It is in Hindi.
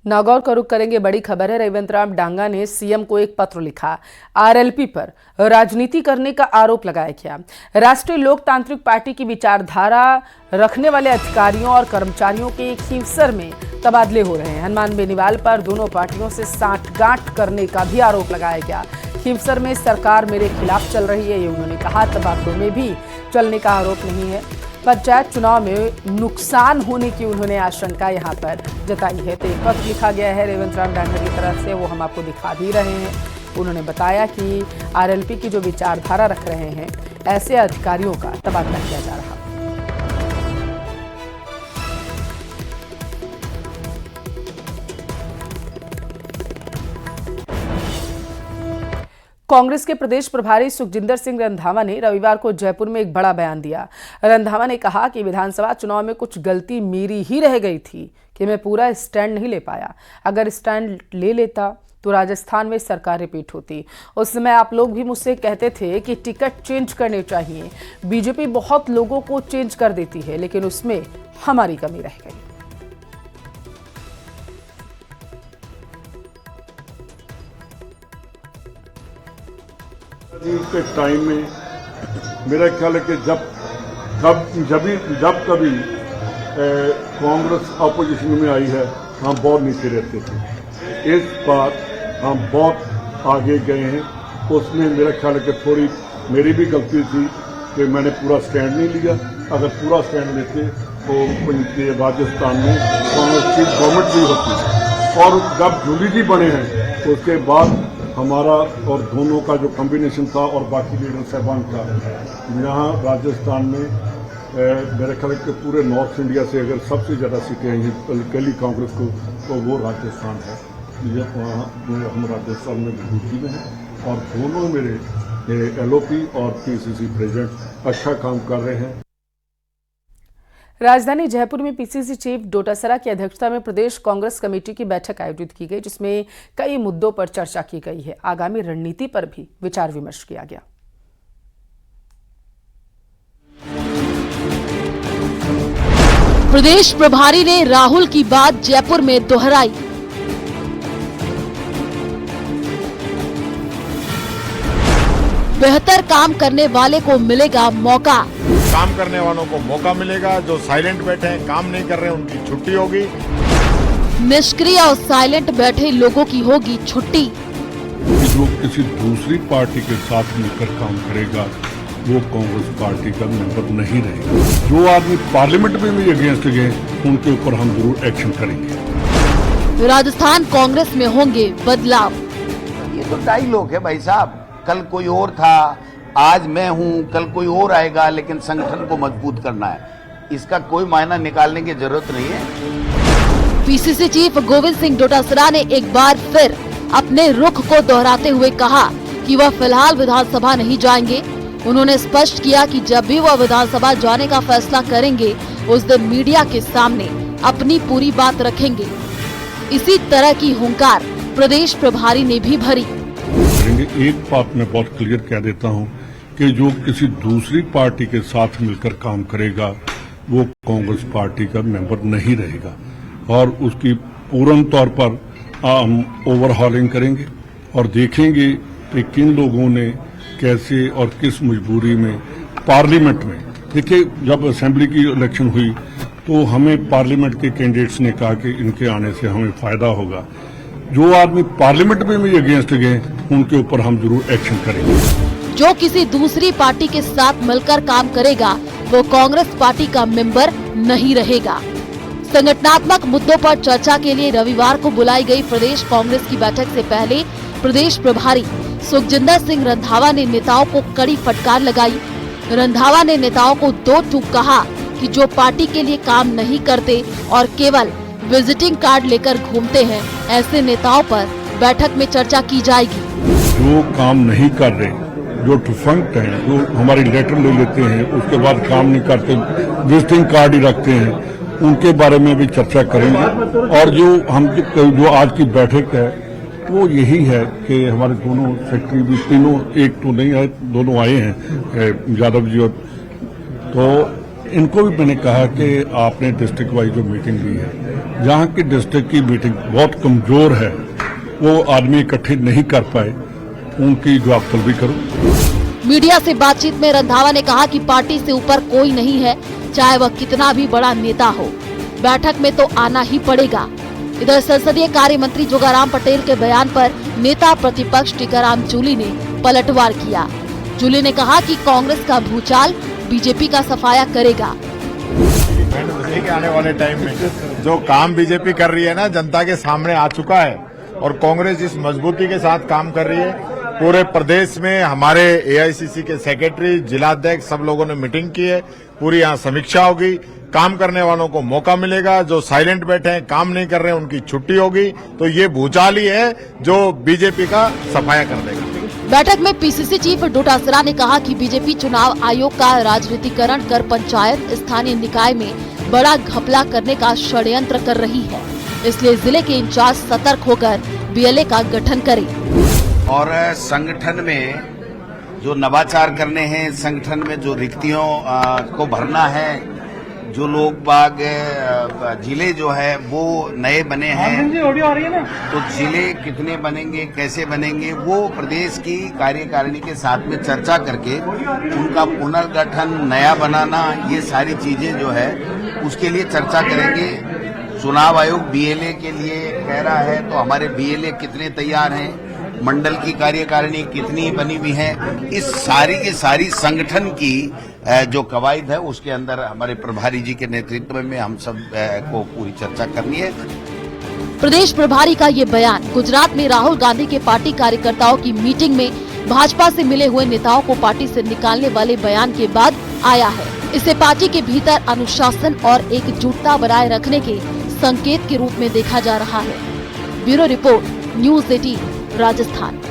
नागौर का रुख करेंगे। बड़ी खबर है, रेवंत राम डांगा ने सीएम को एक पत्र लिखा। आरएलपी पर राजनीति करने का आरोप लगाया गया। राष्ट्रीय लोकतांत्रिक पार्टी की विचारधारा रखने वाले अधिकारियों और कर्मचारियों के एक हिंसर में तबादले हो रहे हैं। हनुमान बेनीवाल पर दोनों पार्टियों से सांठगांठ करने का भी आरोप लगाया गया। हिंसर में सरकार मेरे खिलाफ चल रही है, ये उन्होंने कहा। तबादलों में भी चलने का आरोप नहीं है। पंचायत चुनाव में नुकसान होने की उन्होंने आशंका यहां पर जताई है। तो एक पत्र लिखा गया है रेवंत राम डांगा की तरफ से, वो हम आपको दिखा भी रहे हैं। उन्होंने बताया कि आरएलपी की जो विचारधारा रख रहे हैं, ऐसे अधिकारियों का तबादला किया जा रहा है। कांग्रेस के प्रदेश प्रभारी सुखजिंदर सिंह रंधावा ने रविवार को जयपुर में एक बड़ा बयान दिया। रंधावा ने कहा कि विधानसभा चुनाव में कुछ गलती मेरी ही रह गई थी कि मैं पूरा स्टैंड नहीं ले पाया। अगर स्टैंड ले लेता तो राजस्थान में सरकार रिपीट होती। उस समय आप लोग भी मुझसे कहते थे कि टिकट चेंज करने चाहिए। बीजेपी बहुत लोगों को चेंज कर देती है, लेकिन उसमें हमारी कमी रह गई। के टाइम में मेरा ख्याल है कि जब कभी कांग्रेस अपोजिशन में आई है, हम बहुत नीचे रहते थे। इस बार हम बहुत आगे गए हैं। उसमें मेरा ख्याल है कि थोड़ी मेरी भी गलती थी कि मैंने पूरा स्टैंड नहीं लिया। अगर पूरा स्टैंड लेते तो राजस्थान में कांग्रेस की गवर्नमेंट भी होती। और जब जूली जी बने हैं तो उसके बाद हमारा और दोनों का जो कॉम्बिनेशन था और बाकी लीडर साहबान का, यहाँ राजस्थान में मेरे ख्याल के पूरे नॉर्थ इंडिया से अगर सबसे ज़्यादा सीटें आई हैं अकेली कांग्रेस को, तो वो राजस्थान है। वहाँ हम राजस्थान में ड्यूटी में हैं और दोनों मेरे एलओपी और पीसीसी प्रेसिडेंट अच्छा काम कर रहे हैं। राजधानी जयपुर में पीसीसी चीफ डोटासरा की अध्यक्षता में प्रदेश कांग्रेस कमेटी की बैठक आयोजित की गई, जिसमें कई मुद्दों पर चर्चा की गई है। आगामी रणनीति पर भी विचार विमर्श किया गया। प्रदेश प्रभारी ने राहुल की बात जयपुर में दोहराई। बेहतर काम करने वाले को मिलेगा मौका। काम करने वालों को मौका मिलेगा। जो साइलेंट बैठे हैं, काम नहीं कर रहे हैं, उनकी छुट्टी होगी। निष्क्रिय और साइलेंट बैठे लोगों की होगी छुट्टी। जो किसी दूसरी पार्टी के साथ मिलकर काम करेगा वो कांग्रेस पार्टी का मेंबर नहीं रहेगा। जो आदमी पार्लियामेंट में भी अगेंस्ट गए, उनके ऊपर हम जरूर एक्शन करेंगे। राजस्थान कांग्रेस में होंगे बदलाव। ये तो डायलॉग है भाई साहब। कल कोई और था, आज मैं हूं, कल कोई और आएगा, लेकिन संगठन को मजबूत करना है। इसका कोई मायना निकालने की जरूरत नहीं है। पीसीसी चीफ गोविंद सिंह डोटासरा ने एक बार फिर अपने रुख को दोहराते हुए कहा कि वह फिलहाल विधानसभा नहीं जाएंगे। उन्होंने स्पष्ट किया कि जब भी वह विधानसभा जाने का फैसला करेंगे, उस दिन मीडिया के सामने अपनी पूरी बात रखेंगे। इसी तरह की हुंकार प्रदेश प्रभारी ने भी भरी। एक बात मैं बहुत क्लियर कह देता हूं कि जो किसी दूसरी पार्टी के साथ मिलकर काम करेगा वो कांग्रेस पार्टी का मेंबर नहीं रहेगा और उसकी पूर्ण तौर पर हम ओवरहॉलिंग करेंगे और देखेंगे कि किन लोगों ने कैसे और किस मजबूरी में पार्लियामेंट में। देखिए, जब असेंबली की इलेक्शन हुई तो हमें पार्लियामेंट के कैंडिडेट्स ने कहा कि इनके आने से हमें फायदा होगा। जो आदमी पार्लियामेंट में भी अगेंस्ट गए, उनके ऊपर हम जरूर एक्शन करेंगे। जो किसी दूसरी पार्टी के साथ मिलकर काम करेगा वो कांग्रेस पार्टी का मेंबर नहीं रहेगा। संगठनात्मक मुद्दों पर चर्चा के लिए रविवार को बुलाई गई प्रदेश कांग्रेस की बैठक से पहले प्रदेश प्रभारी सुखजिंदर सिंह रंधावा ने नेताओं को कड़ी फटकार लगाई। रंधावा ने नेताओं को दो टूक कहा कि जो पार्टी के लिए काम नहीं करते और केवल विजिटिंग कार्ड लेकर घूमते हैं, ऐसे नेताओं पर बैठक में चर्चा की जाएगी। जो काम नहीं कर रहे, जो डिफंक्ट हैं, जो हमारी लेटर ले लेते हैं उसके बाद काम नहीं करते, विजिटिंग कार्ड ही रखते हैं, उनके बारे में भी चर्चा करेंगे। और जो आज की बैठक है वो यही है कि हमारे दोनों सेक्रेटरी भी, तीनों, एक तो नहीं आए, दोनों आए हैं, यादव जी। और तो इनको भी मैंने कहा कि आपने डिस्ट्रिक्ट वाइज जो मीटिंग ली है, जहाँ की डिस्ट्रिक्ट की मीटिंग बहुत कमजोर है, वो आदमी इकट्ठे नहीं कर पाए, उनकी जवाब भी करो। मीडिया से बातचीत में रंधावा ने कहा कि पार्टी से ऊपर कोई नहीं है, चाहे वह कितना भी बड़ा नेता हो, बैठक में तो आना ही पड़ेगा। इधर संसदीय कार्य मंत्री जोगाराम पटेल के बयान पर नेता प्रतिपक्ष टीकाराम जूली ने पलटवार किया। जूली ने कहा कि कांग्रेस का भूचाल बीजेपी का सफाया करेगा। आने वाले टाइम में जो काम बीजेपी कर रही है ना, जनता के सामने आ चुका है और कांग्रेस जिस मजबूती के साथ काम कर रही है, पूरे प्रदेश में हमारे एआईसीसी के सेक्रेटरी, जिलाध्यक्ष सब लोगों ने मीटिंग की है, पूरी यहाँ समीक्षा होगी। काम करने वालों को मौका मिलेगा, जो साइलेंट बैठे हैं, काम नहीं कर रहे हैं, उनकी छुट्टी होगी। तो ये भूचाल ही है जो बीजेपी का सफाया कर देगा। बैठक में पीसीसी चीफ डोटासरा ने कहा कि बीजेपी चुनाव आयोग का राजनीतिकरण कर पंचायत स्थानीय निकाय में बड़ा घपला करने का षड्यंत्र कर रही है, इसलिए जिले के इंचार्ज सतर्क होकर बीएलए का गठन करें। और संगठन में जो नवाचार करने हैं, संगठन में जो रिक्तियों को भरना है, जो लोग बाग जिले जो है वो नए बने हैं, तो जिले कितने बनेंगे, कैसे बनेंगे, वो प्रदेश की कार्यकारिणी के साथ में चर्चा करके उनका पुनर्गठन, नया बनाना, ये सारी चीजें जो है उसके लिए चर्चा करेंगे। चुनाव आयोग बीएलए के लिए कह रहा है, तो हमारे बीएलए कितने तैयार हैं, मंडल की कार्यकारिणी कितनी बनी हुई है, इस सारी की सारी संगठन की जो कवायद है उसके अंदर हमारे प्रभारी जी के नेतृत्व में हम सब को पूरी चर्चा करनी है। प्रदेश प्रभारी का ये बयान गुजरात में राहुल गांधी के पार्टी कार्यकर्ताओं की मीटिंग में भाजपा से मिले हुए नेताओं को पार्टी से निकालने वाले बयान के बाद आया है। इसे पार्टी के भीतर अनुशासन और एकजुटता बनाए रखने के संकेत के रूप में देखा जा रहा है। Bureau report, news 18 Rajasthan.